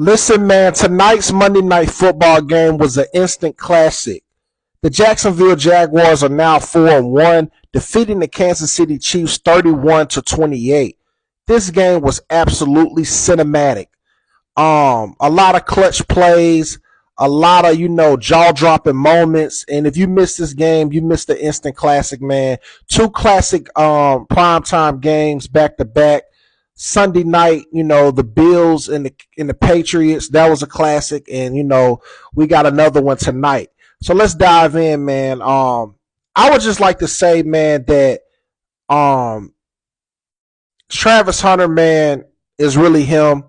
Listen, man, tonight's Monday Night Football game was an instant classic. The Jacksonville Jaguars are now 4-1, defeating the Kansas City Chiefs 31-28. This game was absolutely cinematic. A lot of clutch plays, a lot of jaw dropping moments. And if you missed this game, you missed the instant classic, man. Two classic primetime games back to back. Sunday night, the Bills and the Patriots, that was a classic, and we got another one tonight. So let's dive in, man. I would just like to say, man, that um Travis Hunter, man, is really him.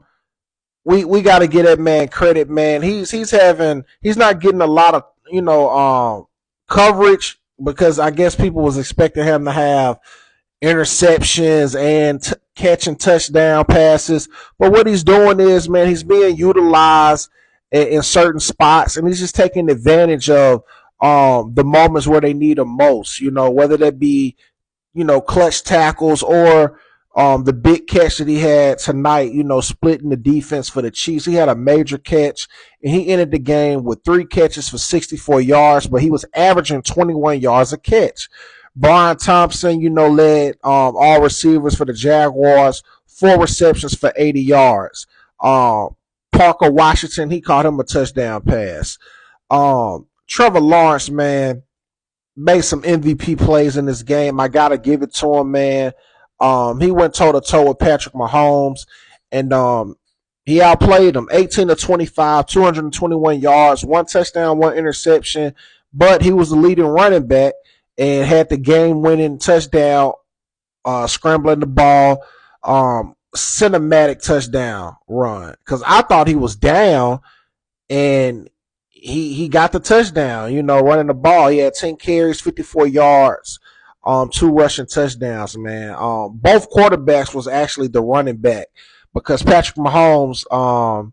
We got to get that man credit, man. He's not getting a lot of coverage because I guess people was expecting him to have interceptions and catching touchdown passes. But what he's doing is, man, he's being utilized in certain spots, and he's just taking advantage of the moments where they need him most. Whether that be clutch tackles or the big catch that he had tonight, splitting the defense for the Chiefs. He had a major catch, and he ended the game with 3 catches for 64 yards, but he was averaging 21 yards a catch. Brian Thompson, led all receivers for the Jaguars, 4 receptions for 80 yards. Parker Washington, he caught him a touchdown pass. Trevor Lawrence, man, made some MVP plays in this game. I got to give it to him, man. He went toe-to-toe with Patrick Mahomes, and he outplayed him 18-25, 221 yards, 1 touchdown, 1 interception, but he was the leading running back and had the game-winning touchdown, scrambling the ball, cinematic touchdown run. Because I thought he was down, and he got the touchdown, running the ball. He had 10 carries, 54 yards, 2 rushing touchdowns, man. Both quarterbacks was actually the running back because Patrick Mahomes,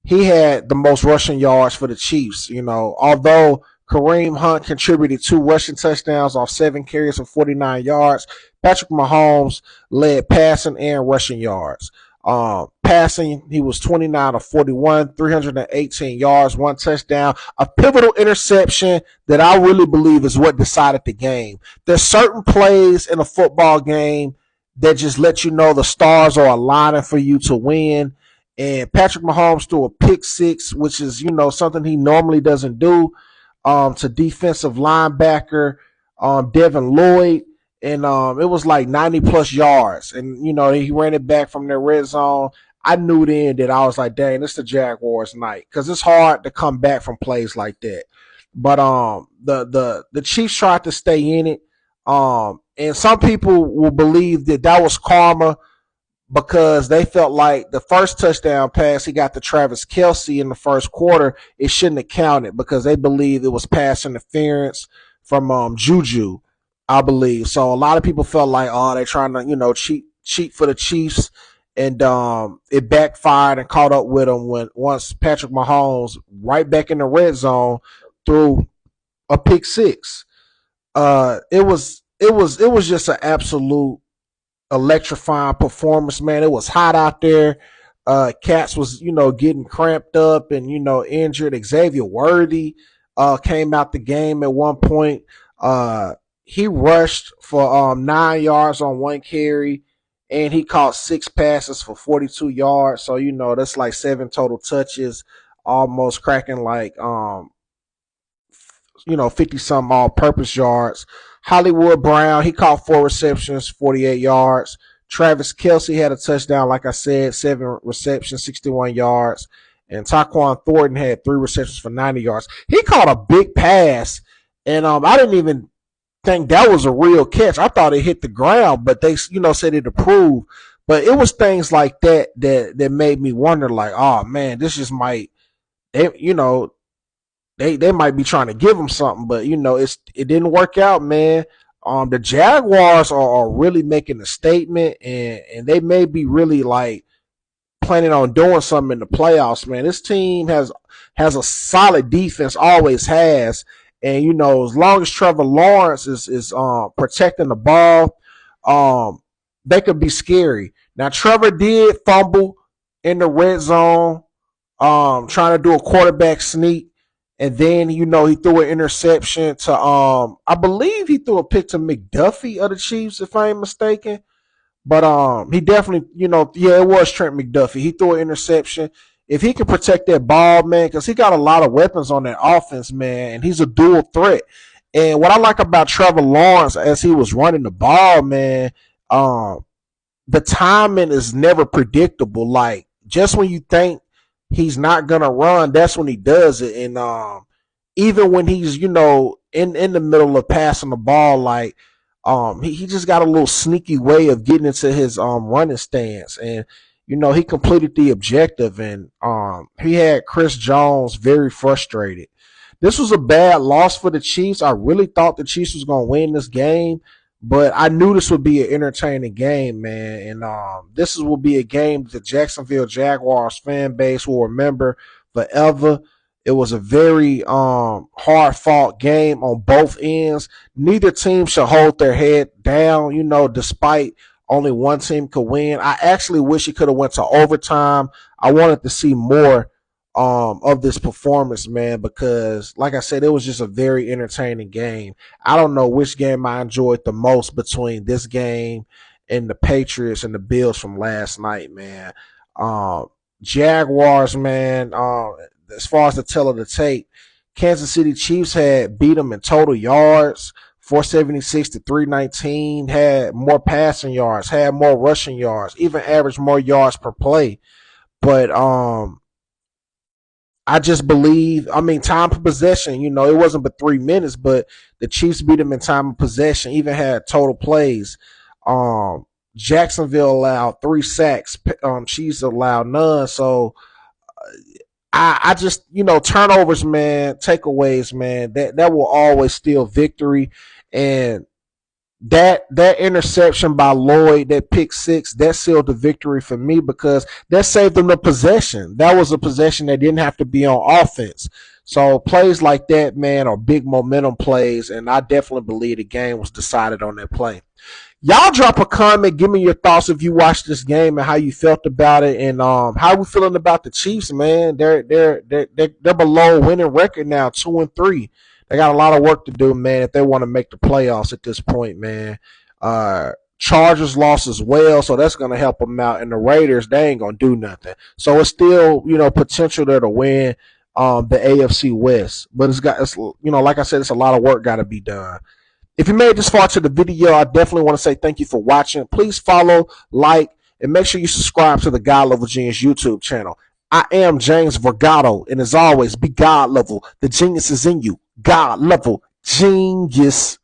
he had the most rushing yards for the Chiefs, although Kareem Hunt contributed 2 rushing touchdowns off 7 carries for 49 yards. Patrick Mahomes led passing and rushing yards. Passing, he was 29-41, 318 yards, 1 touchdown, a pivotal interception that I really believe is what decided the game. There's certain plays in a football game that just let you know the stars are aligning for you to win. And Patrick Mahomes threw a pick 6, which is, something he normally doesn't do, to defensive linebacker Devin Lloyd. And it was like 90-plus yards. And, he ran it back from their red zone. I knew then that I was like, dang, this is the Jaguars night. Because it's hard to come back from plays like that. But the Chiefs tried to stay in it. And some people will believe that was karma because they felt like the first touchdown pass he got to Travis Kelce in the first quarter, it shouldn't have counted because they believed it was pass interference from Juju, I believe. So a lot of people felt like, oh, they're trying to, cheat for the Chiefs. And it backfired and caught up with them once Patrick Mahomes, right back in the red zone, threw a pick 6. It was just an absolute electrifying performance, man. It was hot out there. Cats was, getting cramped up and, injured. Xavier Worthy came out the game at one point. He rushed for 9 yards on 1 carry, and he caught 6 passes for 42 yards. So, that's like 7 total touches, almost cracking like 50-some all-purpose yards. Hollywood Brown, he caught 4 receptions, 48 yards. Travis Kelce had a touchdown, like I said, 7 receptions, 61 yards. And Tyquan Thornton had 3 receptions for 90 yards. He caught a big pass, and I didn't even think that was a real catch. I thought it hit the ground, but they, said it approved. But it was things like that made me wonder, like, oh man, this just might, they might be trying to give him something, but it didn't work out, man. The Jaguars are really making a statement, and they may be really like planning on doing something in the playoffs, man. This team has a solid defense, always has. And, as long as Trevor Lawrence is protecting the ball, they could be scary. Now, Trevor did fumble in the red zone trying to do a quarterback sneak. And then, he threw an interception to, I believe he threw a pick to McDuffie of the Chiefs, if I ain't mistaken. But he definitely, yeah, it was Trent McDuffie. He threw an interception. If he can protect that ball, man, because he got a lot of weapons on that offense, man, and he's a dual threat. And what I like about Trevor Lawrence as he was running the ball, man, the timing is never predictable. Like, just when you think he's not gonna run, that's when he does it. And even when he's, in the middle of passing the ball, like, he just got a little sneaky way of getting into his running stance. And he completed the objective. And he had Chris Jones very frustrated. This was a bad loss for the Chiefs. I really thought the Chiefs was going to win this game, but I knew this would be an entertaining game, man. And this will be a game that the Jacksonville Jaguars fan base will remember forever. It was a very hard fought game on both ends. Neither team should hold their head down, despite only one team could win. I actually wish it could have went to overtime. I wanted to see more of this performance, man, because like I said, it was just a very entertaining game. I don't know which game I enjoyed the most between this game and the Patriots and the Bills from last night, man. Jaguars, man, as far as the tell of the tape, Kansas City Chiefs had beat them in total yards, 476 to 319, had more passing yards, had more rushing yards, even averaged more yards per play. But I just believe, time of possession, it wasn't but 3 minutes, but the Chiefs beat them in time of possession, even had total plays. Jacksonville allowed 3 sacks. Chiefs allowed none. So I just, turnovers, man, takeaways, man, that will always steal victory. And that interception by Lloyd, that pick six, that sealed the victory for me because that saved them the possession. That was a possession that didn't have to be on offense. So plays like that, man, are big momentum plays, and I definitely believe the game was decided on that play. Y'all drop a comment, give me your thoughts if you watched this game and how you felt about it, and how we feeling about the Chiefs, man. They're below winning record now, 2-3. They got a lot of work to do, man, if they want to make the playoffs at this point, man. Chargers lost as well, so that's going to help them out. And the Raiders, they ain't going to do nothing. So it's still, potential there to win the AFC West. But it's like I said, it's a lot of work got to be done. If you made it this far to the video, I definitely want to say thank you for watching. Please follow, like, and make sure you subscribe to the God Level Genius YouTube channel. I am James Vergado, and as always, be God level. The genius is in you. God level genius.